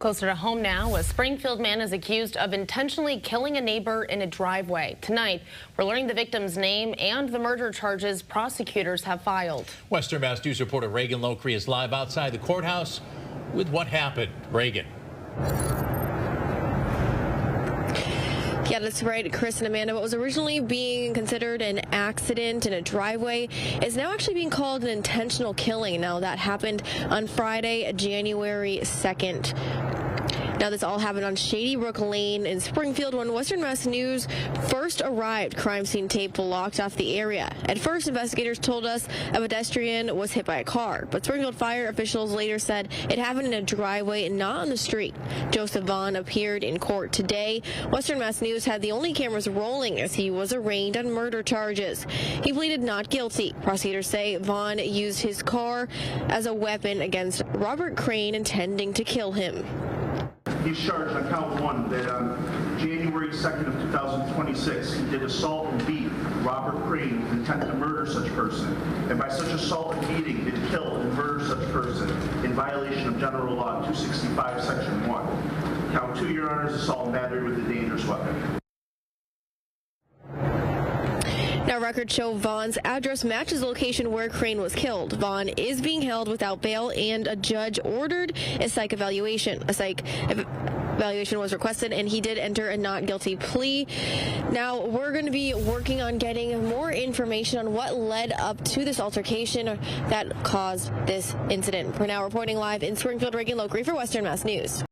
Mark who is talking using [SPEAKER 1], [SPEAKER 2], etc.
[SPEAKER 1] Closer to home now, a Springfield man is accused of intentionally killing a neighbor in a driveway. Tonight, we're learning the victim's name and the murder charges prosecutors have filed.
[SPEAKER 2] Western Mass News reporter Reagan Locree is live outside the courthouse with what happened. Reagan.
[SPEAKER 3] Yeah, that's right, Chris and Amanda. What was originally being considered an accident in a driveway is now actually being called an intentional killing. Now, that happened on Friday, January 2nd. Now, this all happened on Shady Brook Lane in Springfield when Western Mass News first arrived. Crime scene tape blocked off the area. At first, investigators told us a pedestrian was hit by a car, but Springfield fire officials later said it happened in a driveway and not on the street. Joseph Vaughn appeared in court today. Western Mass News had the only cameras rolling as he was arraigned on murder charges. He pleaded not guilty. Prosecutors say Vaughn used his car as a weapon against Robert Crane, intending to kill him.
[SPEAKER 4] He's charged on count one that on January 2nd of 2026, he did assault and beat Robert Crane with intent to murder such person, and by such assault and beating did kill and murder such person in violation of General Law 265, Section 1. Count two, Your Honor, is assault and battery with a dangerous weapon.
[SPEAKER 3] Now, records show Vaughn's address matches the location where Crane was killed. Vaughn is being held without bail, and a judge ordered a psych evaluation. A psych evaluation was requested, and he did enter a not guilty plea. Now, we're going to be working on getting more information on what led up to this altercation that caused this incident. We're now reporting live in Springfield, Reagan Locree for Western Mass News.